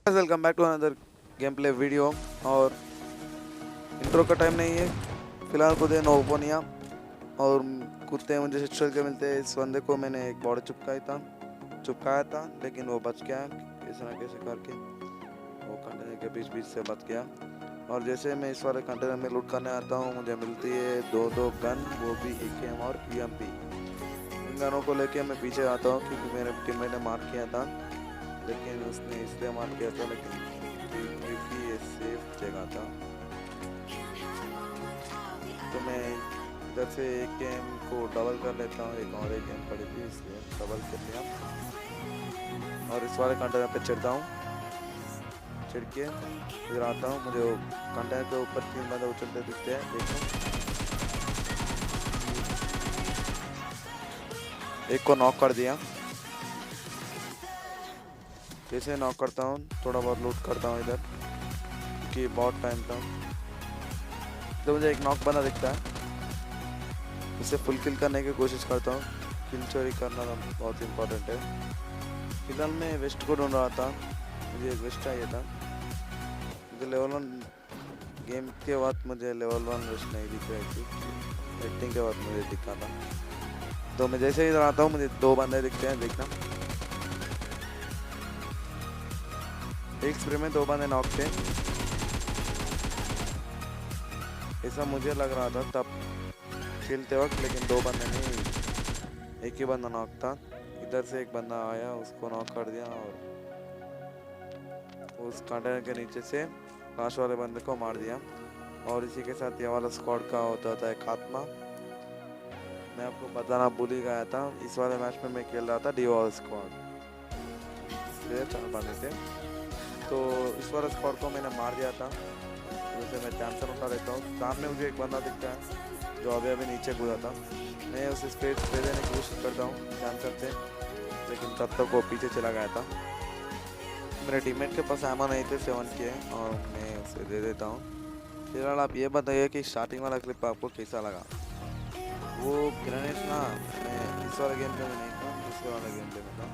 Welcome back to another game play video. और intro का time नहीं है फिलहाल। खुद है नोपोनिया और कुत्ते मुझे शिक्षक के मिलते हैं। इस बंदे को मैंने एक बॉर्डर चुपकाया था लेकिन वो बच गया कैसे ना कैसे करके। वो कंटेनर के बीच बीच से बच गया। और जैसे मैं इस वाले कंटेनर में लूट करने आता हूँ मुझे मिलती है दो गन, वो भी AKM और UMP। इन गनों को लेके मैं पीछे आता हूँ क्योंकि मेरे टीममेट ने मार किया था, लेकिन उसने इसलिए मार किया था लेकिन क्योंकि ये सेफ जगह था। तो मैं इधर से एक गेम को डबल कर लेता हूँ। एक और एक गेम पड़ी थी इसलिए डबल कर लिया और इस वाले कंटेनर पे चढ़ता हूँ। चढ़ के इधर आता हूँ। मुझे कंटेनर के ऊपर 3 बंदे उछलते दिखते हैं। देखो एक को नॉक कर दिया। जैसे नॉक करता हूँ थोड़ा बहुत लूट करता हूँ इधर क्योंकि बहुत टाइम था। तो मुझे एक नॉक बना दिखता है, उसे फुल किल करने की कोशिश करता हूँ। किल चोरी करना बहुत इम्पोर्टेंट है। फिलहाल मैं वेस्ट को ढूंढ रहा था, मुझे एक वेस्ट चाहिए था। मुझे लेवल 1 गेम के बाद मुझे लेवल 1 वेस्ट नहीं दिख रही थी, रेटिंग के बाद मुझे दिखा था। तो मैं जैसे इधर आता हूँ मुझे 2 बंदे दिखते हैं। देखना एक स्प्रे में 2 बंदे नॉक थे, ऐसा मुझे लग रहा था तब खेलते वक्त, लेकिन 2 बंदे नहीं, एक ही बंदा नॉक था। इधर से एक बंदा आया, उसको नॉक कर दिया और उस कंटेनर के नीचे से लास्ट वाले बंदे को मार दिया। और इसी के साथ ये वाला स्क्वाड का होता था एक आत्मा। मैं आपको बताना भूल ही गया था, इस वाले मैच में मैं खेल रहा था डिवॉल स्क्वाड, 4 बंदे थे। तो इस वाले स्क्वाड को मैंने मार दिया था। जैसे मैं चांसर उठा लेता हूँ, सामने मुझे एक बंदा दिखता है जो अभी नीचे कूदा था। मैं उसे स्पेस दे देने की कोशिश करता हूँ चांसर से, लेकिन तब तक वो पीछे चला गया था। मेरे टीममेट के पास एमो नहीं थे 7 के और मैं उसे दे देता हूँ। फिलहाल आप ये बताइए कि स्टार्टिंग वाला क्लिप आपको कैसा लगा। वो ग्रेनेड ना मैं इस वाले गेम प्ले में नहीं था, दूसरे वाले गेम प्ले में था।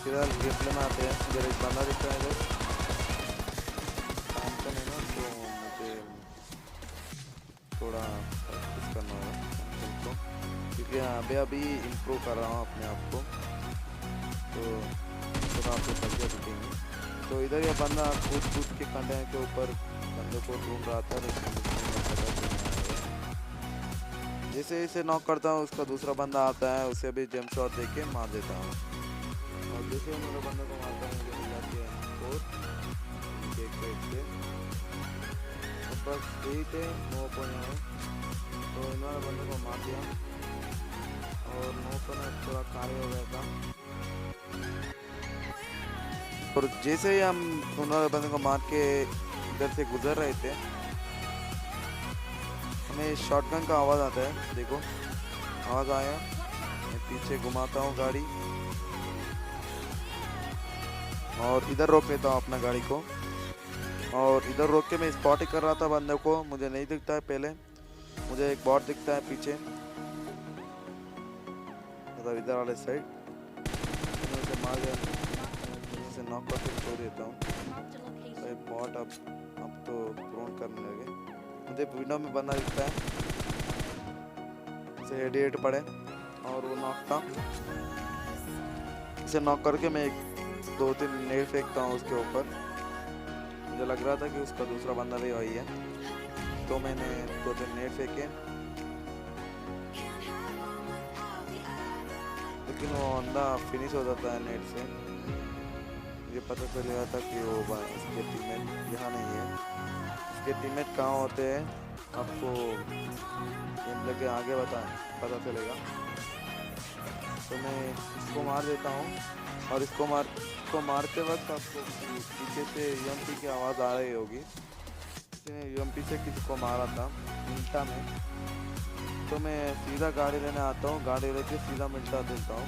फिलहाल गेम प्ले में आते हैं। इधर एक बंदा दिखता है इधर काम तो नहीं ना, तो मुझे थोड़ा प्रैक्टिस करना होगा क्योंकि अभी अभी इम्प्रूव कर रहा हूँ अपने आप को, तो थोड़ा आपको तरीका दिखेंगे। तो इधर ये बंदा कूद के कंटेनर के ऊपर बंदे को ढूंढ रहा था, लेकिन जैसे इसे नॉक करता हूँ उसका दूसरा बंदा आता है, उसे भी जंप शॉट देके मार देता हूँ। और जैसे मेरे बंदे को मारता हूँ मुझे मिल जाती है M4 तो बस यही थे 9 पॉइंट है। तो इन्होंने बंदे को मार दिया और 9 पॉइंट थोड़ा कार्य हो गया था। और जैसे ही हम उन्होंने बंदे को मार के इधर से गुजर रहे थे, हमें शॉटगन का आवाज़ आता है। देखो आवाज़ आया, मैं पीछे घुमाता हूँ गाड़ी और इधर रोक लेता हूँ अपना गाड़ी को। और इधर रोक के मैं स्पॉट ही कर रहा था बंदे को, मुझे नहीं दिखता है पहले, मुझे एक बॉट दिखता है पीछे, मतलब इधर वाले साइड। मैं उसे मार दिया, उसे नॉक करके छोड़ देता हूँ। तो बॉट अब तो प्रोन करने लगे। मुझे विंडो में बंदा दिखता है, उसे हेड पड़े और वो नॉक था। इसे नॉक करके मैं 2-3 नेट फेंकता हूँ उसके ऊपर। मुझे लग रहा था कि उसका दूसरा बंदा भी वही है, तो मैंने 2-3 नेट फेंके, लेकिन वो बंदा फिनिश हो जाता है नेट से। मुझे पता चल गया था कि वो उसके टीममेट यहाँ नहीं है। उसके टीममेट कहाँ होते हैं आपको गेम प्ले के आगे पता चलेगा। तो मैं इसको मार देता हूँ और इसको मारते वक्त आपको पीछे से UMP की आवाज़ आ रही होगी। UMP से किसी को मारा था मिल्टा में। तो मैं सीधा गाड़ी लेने आता हूँ, गाड़ी लेके सीधा मिल्टा देता हूँ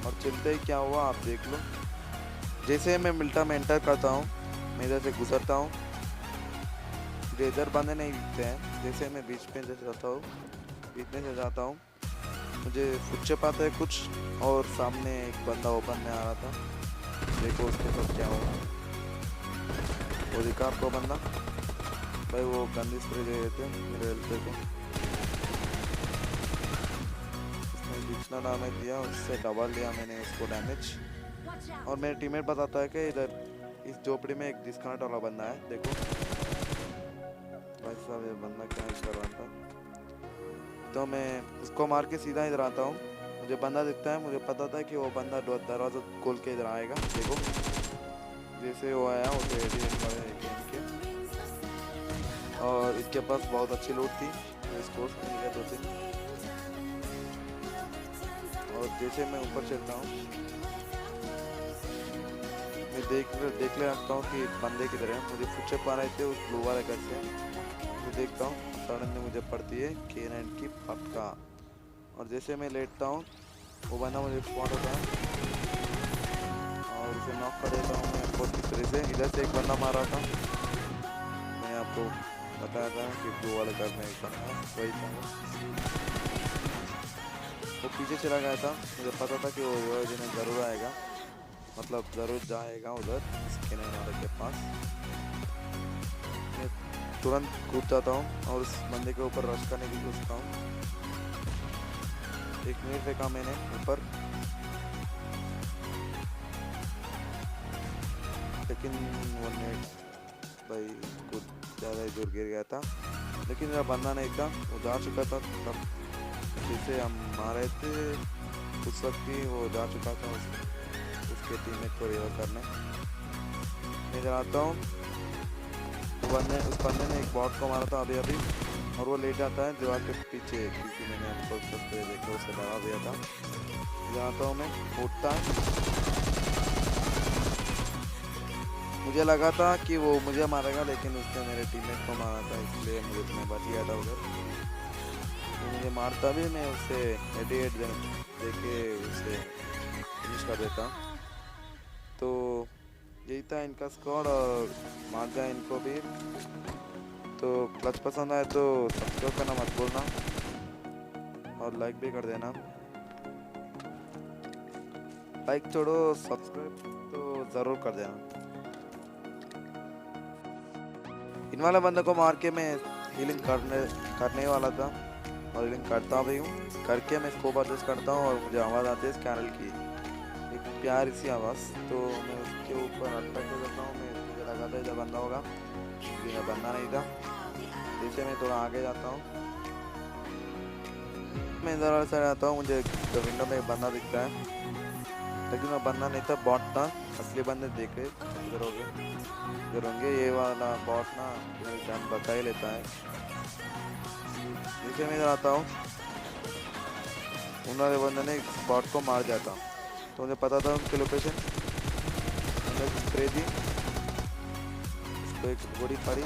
और चलते ही क्या हुआ आप देख लो। जैसे मैं मिल्टा में एंटर करता हूँ, मैं इधर से गुजरता हूँ, इधर बंदे नहीं दिखते हैं। जैसे मैं बीच में से जाता हूँ मुझे फुटस्टेप आते हैं कुछ और सामने एक बंदा ओपन में आ रहा था। देखो उसके साथ क्या हुआ। वो दिखा आपको बंदा भाई, वो गंदी स्प्रे दे रहे थे मेरे हेल्थ को। उसने जितना डैमेज दिया उससे डबल लिया मैंने उसको डैमेज। और मेरे टीममेट बताता है कि इधर इस झोपड़ी में एक डिस्कनेक्ट वाला बंदा है। देखो भाई साहब ये बंदा क्या कर रहा था। तो मैं उसको मार के सीधा इधर आता हूँ। मुझे बंदा दिखता है, मुझे पता था कि वो बंदा दरवाज़ा खोल के इधर आएगा। देखो जैसे वो आया उसे गेम के, और इसके पास बहुत अच्छी लूट थी। इसको मिल गया 2-3। और जैसे मैं ऊपर चलता हूँ मैं देख ले रखता हूँ कि बंदे किधर है। मुझे फुटस्टेप आ रहे थे उस ब्लू वाले घर से। मैं देखता हूँ सडन में मुझे पड़ती है K9 की फटका, और जैसे मैं लेटता हूँ वो बंदा मुझे स्पॉट होता है और उसे नॉक कर देता हूँ मैं बहुत किस तरह से। इधर से एक बंदा मारा था, मैंने आपको बताया था कि ब्लू वाले घर में एक बंदा वही था। वो पीछे चला गया था, मुझे पता था कि वो रिवाइव ज़रूर आएगा, मतलब ज़रूर जाएगा उधर K9 वाले के पास। मैं तुरंत कूद जाता हूँ और उस बंदे के ऊपर रश करने की कोशिश करता हूँ। एक मिनट फेंका मैंने ऊपर, लेकिन 1 मिनट भाई कुछ ज़्यादा ही दूर गिर गया था। लेकिन मेरा बंदा नहीं था, वो जा चुका था। तब जिसे हम मारे थे उस वक्त भी वो जा चुका था उसके टीममेट को रिवाइव करने। मैं जाता हूँ, उस बंदे ने एक बॉट को मारा था अभी अभी, और वो लेट जाता है दीवार के पीछे क्योंकि मैंने आपको सबसे देखा उसे डरा दिया था। जाता हूँ मैं, उठता है। मुझे लगा था कि वो मुझे मारेगा, लेकिन उसने मेरे टीममेट को मारा था, इसलिए मैं बच गया था उधर। तो मुझे मारता भी मैं उसे 88 देके उसे फिनिश कर देता। तो यही था इनका स्क्वाड, और मार जाए इनको भी। तो क्लच पसंद आए तो सब्सक्राइब करना मत भूलना और लाइक भी कर देना। लाइक छोड़ो, सब्सक्राइब तो ज़रूर कर देना। इन वाले बंदे को मार के मैं हीलिंग करने वाला था और हीलिंग करता भी हूँ। करके मैं स्कोप एडजस्ट करता हूँ और मुझे आवाज़ आती है कैरल की, एक प्यारी सी आवाज़। तो मैं उसके ऊपर अटैक कर देता हूँ। मुझे लगा था इधर बंदा होगा, लेकिन बंदा नहीं था। जैसे मैं थोड़ा आगे जाता हूँ, मैं इधर वाले साइड आता हूँ, मुझे विंडो में एक बंदा दिखता है, लेकिन वो बंदा नहीं था, बॉट था। असली बंदे देखे इधर होंगे। ये वाला बॉट ना मेरी जान बचा ही लेता है। जैसे मैं इधर आता हूँ उन वाले बंदे ने बॉट को मार जाता, तो मुझे पता था उनकी लोकेशन। मैंने स्प्रे दी, उसको एक गोली फाड़ी,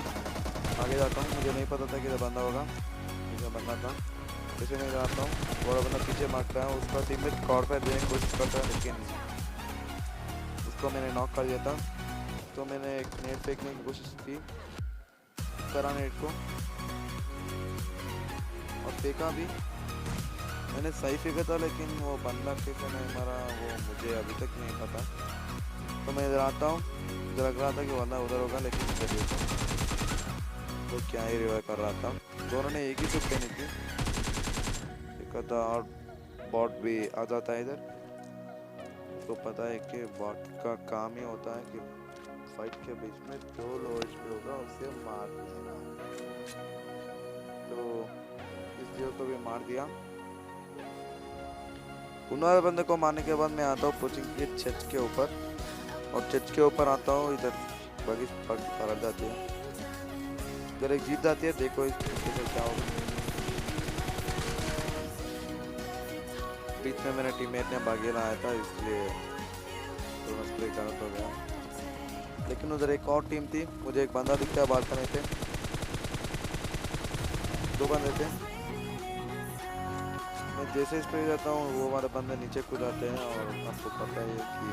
आगे जाता हूँ। मुझे नहीं पता था कि बंदा होगा, मुझे बंदा था। जैसे मैं आता हूँ बड़ा बंदा पीछे मारता है, उसका टीममेट कॉर्ड पे देने की कोशिश करता है, लेकिन उसको मैंने नॉक कर दिया था। तो मैंने एक नेट फेंकने की कोशिश की, करा नेट को और फेंका भी। मैंने सही फेंका था, लेकिन वो बंदा कैसे नहीं मरा वो मुझे अभी तक नहीं पता। तो मैं इधर आता हूँ, मुझे लग रहा था कि बंदा उधर होगा, लेकिन इधर तो क्या ही रिवाइव कर रहा था। दोनों ने एक ही सुख पहनी थी, एक था और बॉट भी आ जाता है इधर। उसको पता है कि बॉट का काम ही होता है कि फाइट के बीच में जो लोएस्ट पे होगा उसे मार देना। तो इस जीरो को भी मार दिया। उन्होंने बंदे को मारने के बाद मैं आता हूँ कोचिंग के छत के ऊपर, और छत के ऊपर आता हूँ। इधर बगी पलट जाती है, इधर एक जीत जाती है। देखो इसके क्या होगा। बीच में मेरे टीममेट ने बागी लाया था, इसलिए तो स्प्रे गलत हो गया। लेकिन उधर एक और टीम थी, मुझे एक बंदा दिखता है बालकनी पे, 2 बंदे थे। मैं जैसे स्प्रे जाता हूँ वो हमारे बंदे नीचे कूद जाते हैं, और आपको पता है कि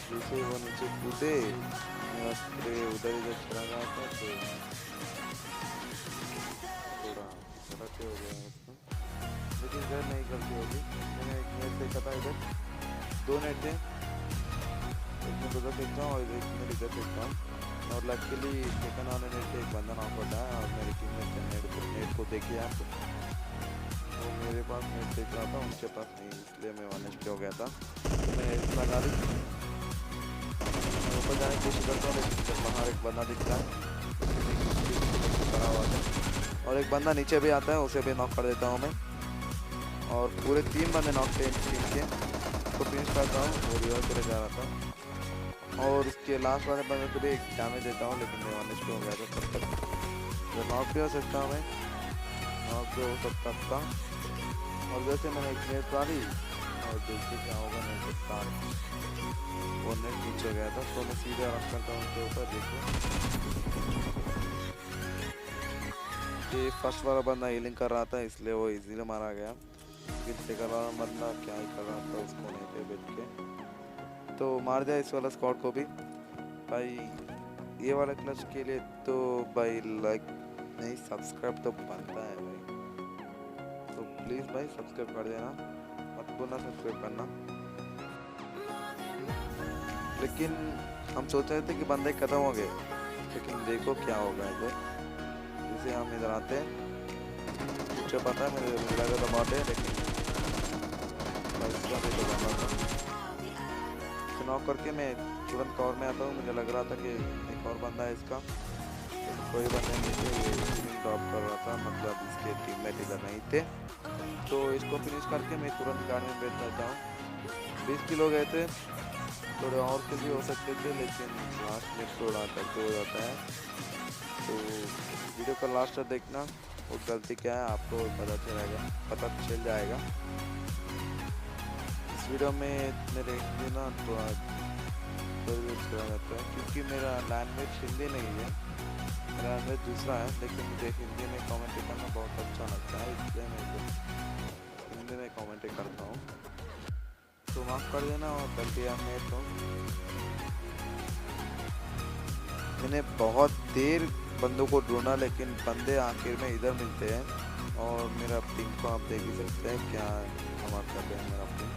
जैसे वो नीचे कूदे मेरा स्प्रे उधर इधर चला गया था, तो थोड़ा गलत हो गया उसमें। लेकिन इधर नहीं गलती होगी। मैंने एक नेट फेंका था इधर, 2 नेट थे, एक में उधर फेंकता हूँ और एक में इधर फेंकता हूँ। और लकीली सेकंड वाले नेट पे एक बंदा नॉक होता है और मेरी टीम में नेट को देखिए आप, वो मेरे पास नेट देख रहा था, उनके पास नहीं, इसलिए मैं वन एचपी हो गया था। तो मैं नेट लगा दी, ऊपर जाने की कोशिश करता हूँ, लेकिन जब बाहर एक बंदा दिखता है खड़ा हुआ था और एक बंदा नीचे भी आता है, उसे भी नॉक कर देता हूँ मैं। और पूरे 3 बंदे नॉक थे टीम के, तो फिनिश करता हूँ। वो रिवर चले जा रहा था और इसके लास्ट वाले बंदे को भी एक डैमेज देता हूँ, लेकिन मैं वन एचपी हो गया था तब तक। तो नॉक भी हो सकता हूँ मैं, नॉक भी हो सकता था। और वैसे मैंने एक नेट डाली और देखिए क्या होगा, नहीं सकता, वो नेट नीचे गया था। तो मैं सीधे रख करता हूँ उनके ऊपर। देखो ये फर्स्ट वाला बंदा हीलिंग कर रहा था, इसलिए वो इजीली मारा गया। कितने कर रहा बंदा क्या ही कर रहा था, उसको नहीं थे बैठ के, तो मार दिया इस वाला स्क्वाड को भी भाई। ये वाला क्लच के लिए तो भाई लाइक नहीं, सब्सक्राइब तो बनता है भाई, तो प्लीज़ भाई सब्सक्राइब कर देना, मत भूलना सब्सक्राइब करना। लेकिन हम सोच रहे थे कि बंदे खत्म हो गए, लेकिन देखो क्या होगा इधर। जैसे हम इधर आते हैं, मुझे पता है मुझे लगा था बात है, लेकिन नॉक करके मैं तुरंत कवर में आता हूँ। मुझे लग रहा था कि एक और बंदा है इसका, तो कोई बंदा नीचे ड्रॉप कर रहा था, मतलब इसके टीममेट इधर नहीं थे। तो इसको फिनिश करके मैं तुरंत गाड़ी में बैठ जाता हूँ। 20 किलो गए थे, थोड़े और के भी हो सकते थे, लेकिन लास्ट में थोड़ा करते हो जाता है। तो वीडियो का लास्ट तक देखना, वो गलती क्या है आपको पता चल जाएगा। इस वीडियो में मेरे हिंदी ना थोड़ा जाता है, क्योंकि मेरा लैंग्वेज हिंदी नहीं है, मेरा लैंग्वेज दूसरा है, लेकिन मुझे हिंदी में कमेंट्री करना बहुत अच्छा लगता है, इसलिए मैं हिंदी में कमेंट्री करता हूँ। तो माफ़ कर देना और गलती है तो। मैंने बहुत देर बंदों को ढूंढा, लेकिन बंदे आखिर में इधर मिलते हैं। और मेरा पिंग को आप देख ही सकते हैं क्या कमाल कर रहे हैं मेरा पिंग।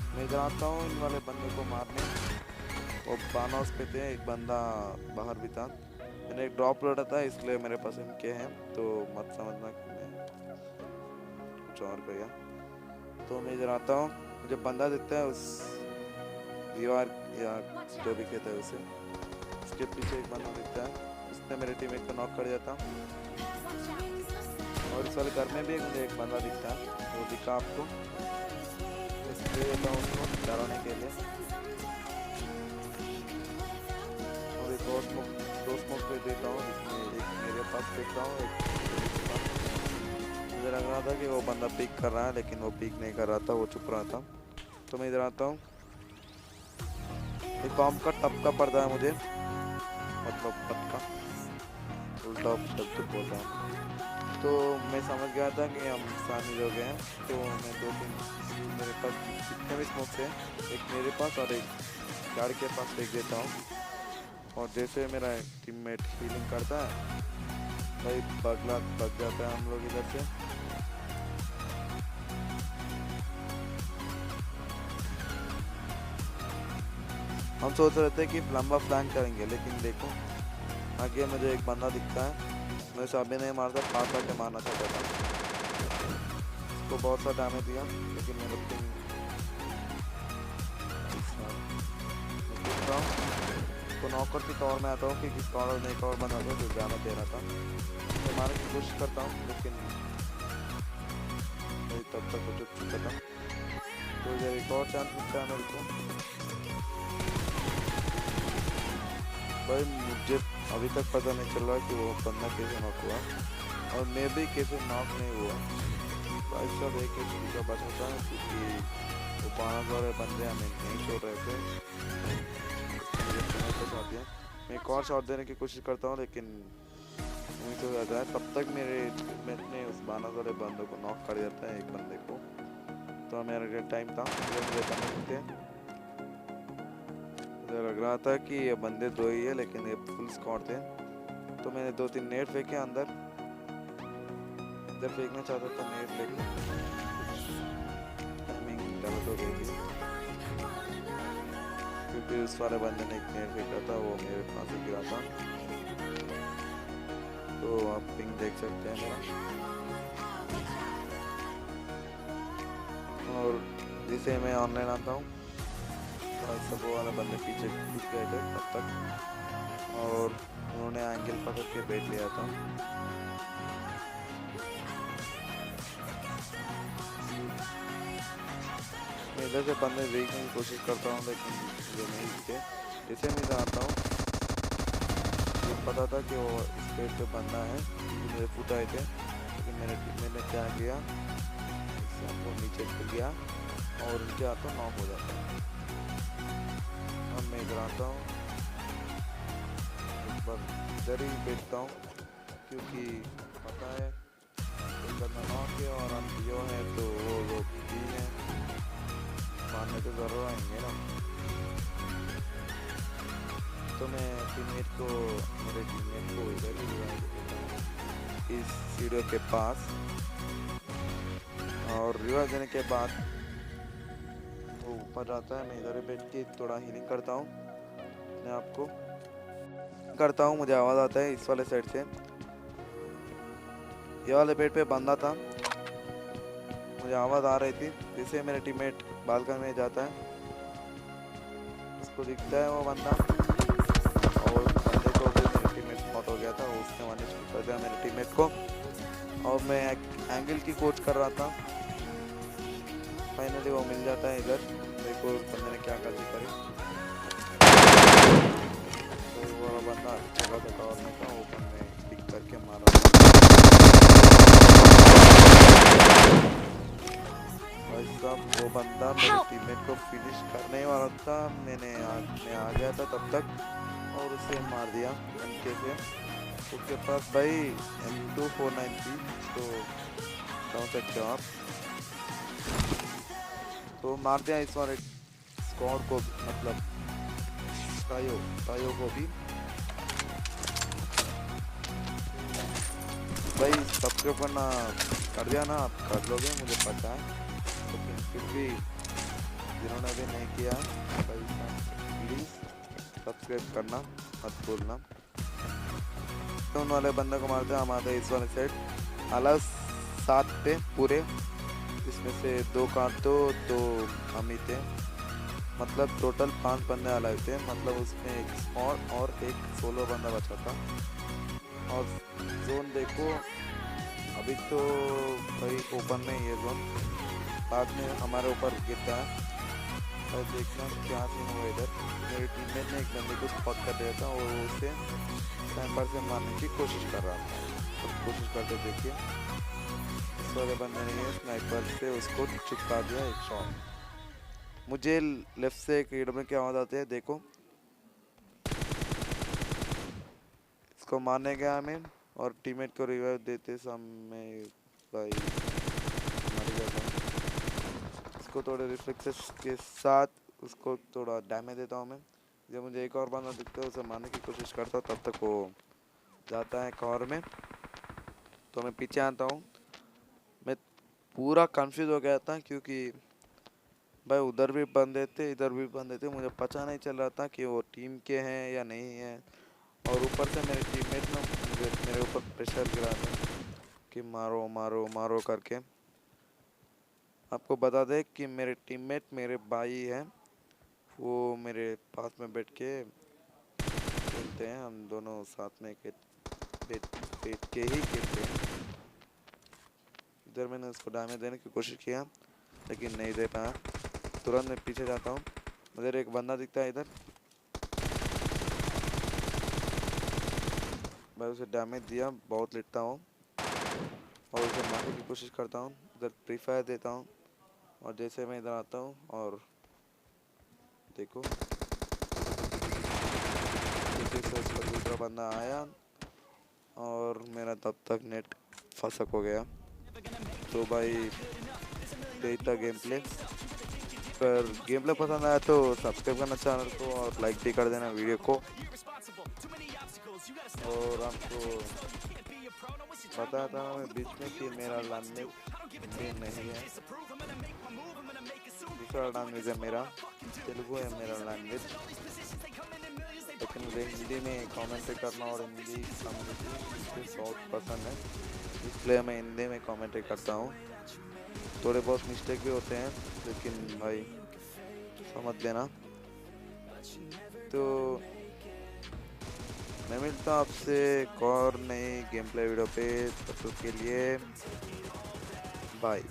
मैं इधर आता हूँ इन वाले बंदे को मारने, वो बानॉस पे थे, एक बंदा बाहर भी था। मैंने एक ड्रॉप लौटा था, इसलिए मेरे पास इनके हैं, तो मत समझना कि मैं कुछ और गया। तो मैं इधर आता हूँ, मुझे बंदा दिखता है उस दीवार या जो भी कहते हैं उसे, उसके पीछे एक बंदा दिखता है, उसने मेरे टीममेट को नॉक कर दिया था। और इस वाले घर में भी मुझे एक बंदा दिखता है, वो दिखा आपको, स्प्रे देता हूँ उसको डराने के लिए। और एक और दो स्मोक पे देता हूँ, जिसमें एक मेरे पास फेंकता हूँ, एक मुझे लग रहा था कि वो बंदा पिक कर रहा है, लेकिन वो पिक नहीं कर रहा था, वो चुप रहा था। तो मैं इधर आता हूँ, एक बॉम्ब का टप का पड़ता है मुझे, मतलब पटका, उल्टा शब्द बोल रहा हूँ। तो मैं समझ गया था कि हम शामिल हो गए हैं, तो मैं 2-3 मेरे पास जितने भी स्मोक थे, एक मेरे पास और एक गार्ड के पास फेंक देता हूँ। और जैसे मेरा टीममेट हीलिंग करता है भाई, भाग जाता है हम लोग इधर से। हम सोच रहे थे कि लंबा फ्लैंक करेंगे, लेकिन देखो आगे मुझे एक बंदा दिखता है, मैं उसे अभी नहीं मारता, पास आके मारना चाहता था, उसको बहुत सा डैमेज दिया, लेकिन मैं उसको नॉक करके कवर में आता हूँ कि किस कवर नहीं कवर बना दो, जो डैमेज दे रहा था, मैं मारने की कोशिश करता हूँ, लेकिन तब तक कुछ चुका था। तो इधर एक और चांस मिलता है मेरे को भाई। मुझे अभी तक पता नहीं चल रहा कि वो बंदा कैसे नॉक हुआ और मैं भी कैसे नॉक नहीं हुआ भाई। सब एक चीज़ का बच होता है, क्योंकि वो 5 वाले बंदे हमें नहीं छोड़ रहे थे। मैं एक और शॉट देने की कोशिश करता हूँ, लेकिन मिस हो जाता है। तब तक मैंने उस 12 वाले बंदे को नॉक कर दिया था, एक बंदे को। तो मेरा टाइम था, मुझे लग रहा था कि ये बंदे 2 ही है, लेकिन ये फुल स्क्वाड थे। तो मैंने 2-3 नेट फेंके अंदर, इधर फेंकना चाहता था नेट, लेकिन टाइमिंग गलत हो गई थी क्योंकि उस वाले बंदे ने एक नेट फेंका था, वो मेरे पास ही गिरा था। तो आप पिंग देख सकते हैं मेरा, और जिसे मैं ऑनलाइन आता हूँ सब वो वाला बंदे पीछे छुप गए थे तब तक, और उन्होंने एंगल पकड़ के बैठ लिया था। मैं इधर से बंदे देखने की कोशिश करता हूँ लेकिन मुझे नहीं दिखे। जैसे मैं इधर आता हूँ मुझे पता था कि वो इस पेड़ पे बंदा है, मुझे फुट आए थे, लेकिन मैंने क्या किया, आपको नीचे गिर गया और उनके हाथों नॉक हो जाता है। अब मैं इधर आता हूँ, एक बार इधर ही बैठता हूँ क्योंकि पता है कोई बंदा नॉक है और हम जो है तो वो लोग भी हैं, मारने तो ज़रूर आएंगे ना। तो मैं मेरे टीममेट को इधर ही रिवाइव देता हूँ इस सीढ़ियों के पास, और रिवाइव देने के बाद वो ऊपर जाता है। मैं इधर ही बैठ के थोड़ा हीलिंग करता हूँ, मैं आपको करता हूँ। मुझे आवाज़ आता है इस वाले साइड से, ये वाले बेड पे बंदा था, मुझे आवाज़ आ रही थी। जैसे मेरे टीममेट बालकनी में जाता है, उसको दिखता है वो बंदा, और बंदे को भी मेरे टीममेट स्पॉट हो गया था, उसने वन शूट कर दिया मेरे टीममेट को, और मैं एंगल की कोच कर रहा था। फाइनली वो मिल जाता है इधर। देखो बंदे ने क्या गलती करी, तो वो बंदा जगह पे कवर में था, वो बंदे पिक करके मारा। भाई साहब वो बंदा मेरे टीममेट को फिनिश करने वाला था, मैं आ गया था तब तक, और उसे मार दिया एमके से। उसके पास भाई M249 थी, तो समझ सकते हो आप। तो मार दिया इस वाले स्क्वाड को, मतलब तायो को भी। भाई सब्सक्राइब करना कर दिया ना, आप कर लोगे मुझे पता है, लेकिन फिर भी जिन्होंने भी नहीं किया भाई प्लीज़ सब्सक्राइब करना मत भूलना। तो उन वाले बंदे को मारते हैं, हमारे इस वाले साइड अलग 7 पे पूरे, इसमें से 2 कांटो 2 हम ही थे, मतलब टोटल 5 बंदे अलग थे, मतलब उसमें एक स्क्वाड और एक सोलो बंदा बचा था। और जोन देखो अभी तो भाई ओपन में ये जोन, बाद में हमारे ऊपर गिरता है। और देखना क्या सीन हुआ इधर, मेरे टीममेट ने एक बंदे को स्पॉट कर दिया था और उसे स्नाइपर से मारने की कोशिश कर रहा था। तो कोशिश करते देखिए इस वाले बंदे ने स्नाइपर से उसको चिपका दिया एक शॉट। मुझे लेफ्ट से एक रीड में क्या आवाज़ आती है, देखो इसको मारने गया मैं, और टीममेट को रिवाइव देते समय भाई मर गया था। इसको थोड़े रिफ्लेक्सेस के साथ उसको थोड़ा डैमेज देता हूँ मैं। जब मुझे एक और बंदा दिखता है उसे मारने की कोशिश करता हूँ, तब तक वो जाता है कवर में, तो मैं पीछे आता हूँ। मैं पूरा कंफ्यूज हो गया था क्योंकि भाई उधर भी बंदे थे इधर भी बंदे थे, मुझे पता नहीं चल रहा था कि वो टीम के हैं या नहीं है। और ऊपर से मेरे टीममेट ने मेरे ऊपर प्रेशर गिरा था कि मारो मारो मारो करके। आपको बता दें कि मेरे टीममेट मेरे भाई हैं, वो मेरे पास में बैठ के खेलते हैं, हम दोनों साथ में बैठ के ही खेलते हैं। इधर मैंने उसको डैमेज देने की कोशिश किया लेकिन नहीं दे पाया। तुरंत मैं पीछे जाता हूँ, मुझे एक बंदा दिखता है इधर, मैं उसे डैमेज दिया, बहुत लिटता हूँ और उसे मारने की कोशिश करता हूँ। इधर फ्री फायर देता हूँ और जैसे मैं इधर आता हूँ और देखो पीछे से उसका दूसरा बंदा आया और मेरा तब तक नेट फंसक हो गया। तो भाई यही था गेम प्ले। पर गेम प्ले पसंद आया तो सब्सक्राइब करना चैनल को और लाइक भी कर देना वीडियो को। और आपको बताया था मैं बीच में कि मेरा लैंग्वेज हिंदी नहीं है, दूसरा लैंग्वेज है मेरा, तेलुगु है मेरा लैंग्वेज। लेकिन मुझे हिंदी में कमेंट्री करना और हिंदी कम्युनिटी मुझे बहुत पसंद है, इसलिए मैं हिंदी में कमेंट्री करता हूँ। थोड़े बहुत मिस्टेक भी होते हैं, लेकिन भाई समझ लेना। तो मैं मिलता हूँ आपसे एक और नई गेम प्ले वीडियो पे, तब तक के लिए बाय।